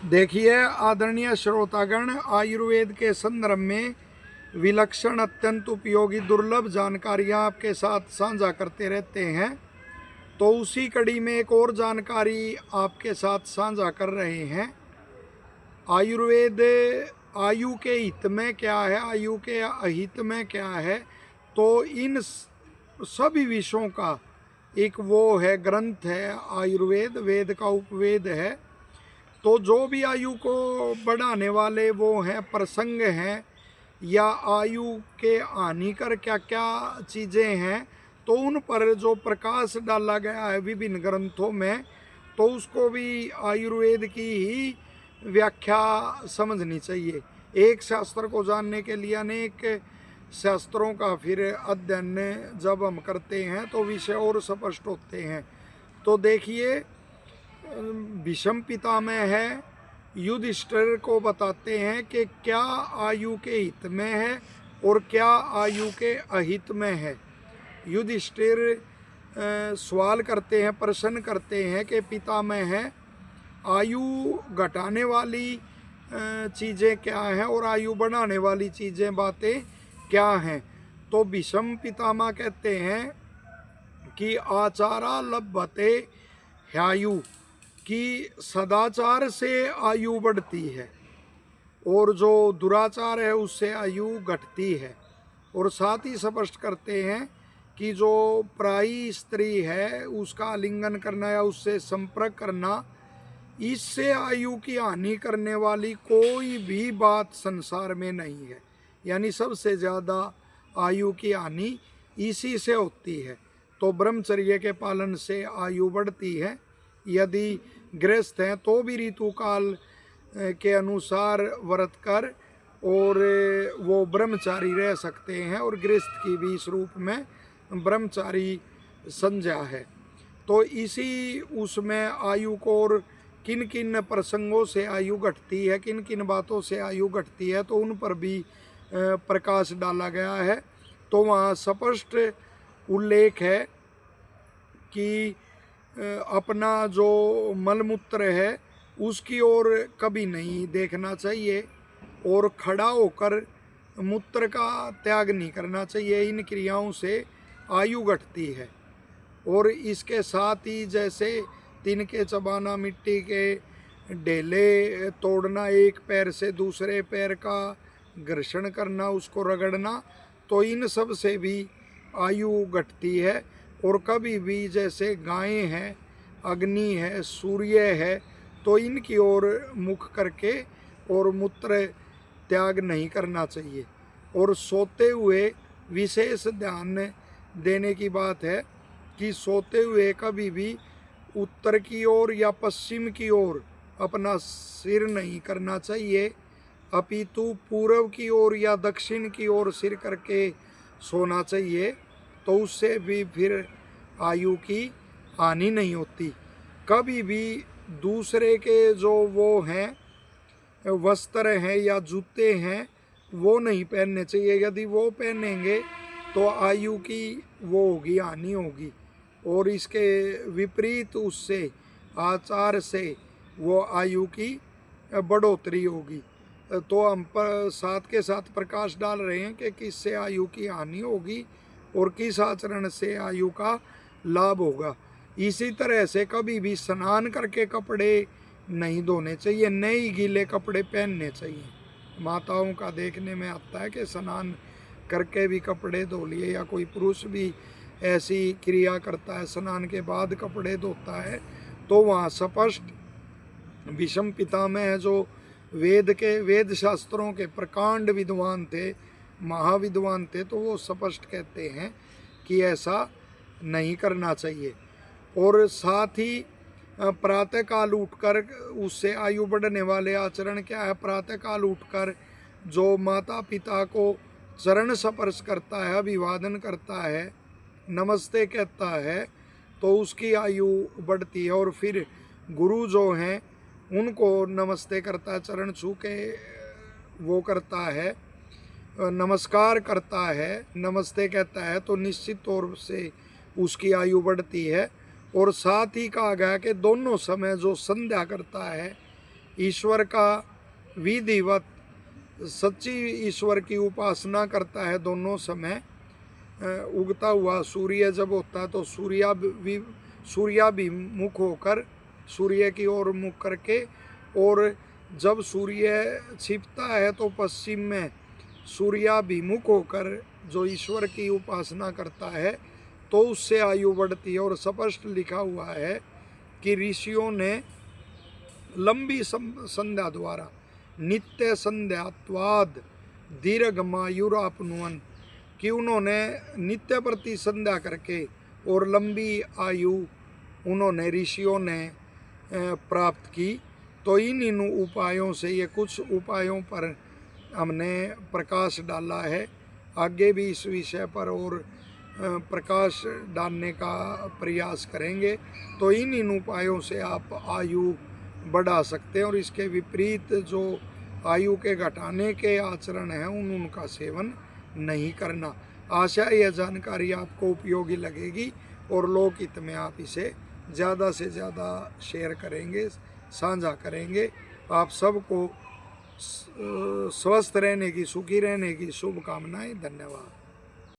देखिए आदरणीय श्रोतागण, आयुर्वेद के संदर्भ में विलक्षण अत्यंत उपयोगी दुर्लभ जानकारियां आपके साथ साझा करते रहते हैं। तो उसी कड़ी में एक और जानकारी आपके साथ साझा कर रहे हैं। आयुर्वेद आयु के हित में क्या है, आयु के अहित में क्या है, तो इन सभी विषयों का एक वो है, ग्रंथ है आयुर्वेद, वेद का उपवेद है। तो जो भी आयु को बढ़ाने वाले वो हैं, प्रसंग हैं, या आयु के हानिकर क्या क्या चीज़ें हैं, तो उन पर जो प्रकाश डाला गया है विभिन्न ग्रंथों में, तो उसको भी आयुर्वेद की ही व्याख्या समझनी चाहिए। एक शास्त्र को जानने के लिए अनेक शास्त्रों का फिर अध्ययन जब हम करते हैं तो विषय और स्पष्ट होते हैं। तो देखिए, भीष्म पितामह है, युधिष्ठिर को बताते हैं कि क्या आयु के हित में है और क्या आयु के अहित में है। युधिष्ठिर सवाल करते हैं, प्रश्न करते हैं कि पितामह है, आयु घटाने वाली चीज़ें क्या हैं और आयु बढ़ाने वाली चीज़ें, बातें क्या हैं। तो भीष्म पितामह कहते हैं कि आचारा लभते ह्यायु, कि सदाचार से आयु बढ़ती है और जो दुराचार है उससे आयु घटती है। और साथ ही स्पष्ट करते हैं कि जो पराई स्त्री है उसका आलिंगन करना या उससे संपर्क करना, इससे आयु की हानि करने वाली कोई भी बात संसार में नहीं है। यानी सबसे ज़्यादा आयु की हानि इसी से होती है। तो ब्रह्मचर्य के पालन से आयु बढ़ती है। यदि गृहस्थ हैं तो भी ऋतुकाल के अनुसार व्रत कर और वो ब्रह्मचारी रह सकते हैं, और गृहस्थ की भी इस रूप में ब्रह्मचारी संज्ञा है। तो इसी उसमें आयु को और किन किन प्रसंगों से आयु घटती है, किन किन बातों से आयु घटती है, तो उन पर भी प्रकाश डाला गया है। तो वहाँ स्पष्ट उल्लेख है कि अपना जो मलमूत्र है उसकी ओर कभी नहीं देखना चाहिए और खड़ा होकर मूत्र का त्याग नहीं करना चाहिए। इन क्रियाओं से आयु घटती है। और इसके साथ ही जैसे तिनके चबाना, मिट्टी के ढेले तोड़ना, एक पैर से दूसरे पैर का घर्षण करना, उसको रगड़ना, तो इन सब से भी आयु घटती है। और कभी भी जैसे गायें हैं, अग्नि है, सूर्य है, तो इनकी ओर मुख करके और मूत्र त्याग नहीं करना चाहिए। और सोते हुए विशेष ध्यान देने की बात है कि सोते हुए कभी भी उत्तर की ओर या पश्चिम की ओर अपना सिर नहीं करना चाहिए, अपितु पूर्व की ओर या दक्षिण की ओर सिर करके सोना चाहिए। तो उससे भी फिर आयु की हानि नहीं होती। कभी भी दूसरे के जो वो हैं वस्त्र हैं या जूते हैं वो नहीं पहनने चाहिए। यदि वो पहनेंगे तो आयु की वो होगी, हानि होगी। और इसके विपरीत उससे आचार से वो आयु की बढ़ोतरी होगी। तो हम पर साथ के साथ प्रकाश डाल रहे हैं कि किससे आयु की हानि होगी और किस आचरण से आयु का लाभ होगा। इसी तरह से कभी भी स्नान करके कपड़े नहीं धोने चाहिए, नए गीले कपड़े पहनने चाहिए। माताओं का देखने में आता है कि स्नान करके भी कपड़े धो लिए, या कोई पुरुष भी ऐसी क्रिया करता है, स्नान के बाद कपड़े धोता है। तो वहाँ स्पष्ट भीष्म पितामह जो वेद शास्त्रों के प्रकांड विद्वान थे, महाविद्वान थे, तो वो स्पष्ट कहते हैं कि ऐसा नहीं करना चाहिए। और साथ ही प्रातःकाल उठकर, उससे आयु बढ़ने वाले आचरण क्या है, प्रातःकाल उठकर जो माता पिता को चरण स्पर्श करता है, अभिवादन करता है, नमस्ते कहता है, तो उसकी आयु बढ़ती है। और फिर गुरु जो हैं उनको नमस्ते करता है, चरण छू के वो करता है, नमस्कार करता है, नमस्ते कहता है, तो निश्चित तौर से उसकी आयु बढ़ती है। और साथ ही कहा गया कि दोनों समय जो संध्या करता है ईश्वर का विधिवत सच्ची ईश्वर की उपासना करता है दोनों समय। उगता हुआ सूर्य जब होता है तो सूर्याभिमुख होकर, सूर्य की ओर मुख करके, और जब सूर्य छिपता है तो पश्चिम में सूर्याभिमुख होकर जो ईश्वर की उपासना करता है तो उससे आयु बढ़ती है। और स्पष्ट लिखा हुआ है कि ऋषियों ने लंबी संध्या द्वारा नित्य संध्यात्वाद दीर्घमायुरापनुवन, कि उन्होंने नित्य प्रति संध्या करके और लंबी आयु उन्होंने ऋषियों ने प्राप्त की। तो इन उपायों से, ये कुछ उपायों पर हमने प्रकाश डाला है। आगे भी इस विषय पर और प्रकाश डालने का प्रयास करेंगे। तो इन उपायों से आप आयु बढ़ा सकते हैं और इसके विपरीत जो आयु के घटाने के आचरण हैं उनका सेवन नहीं करना। आशा यह जानकारी आपको उपयोगी लगेगी और लोकहित में आप इसे ज़्यादा से ज़्यादा शेयर करेंगे, साझा करेंगे। आप सबको स्वस्थ रहने की, सुखी रहने की शुभकामनाएं। धन्यवाद।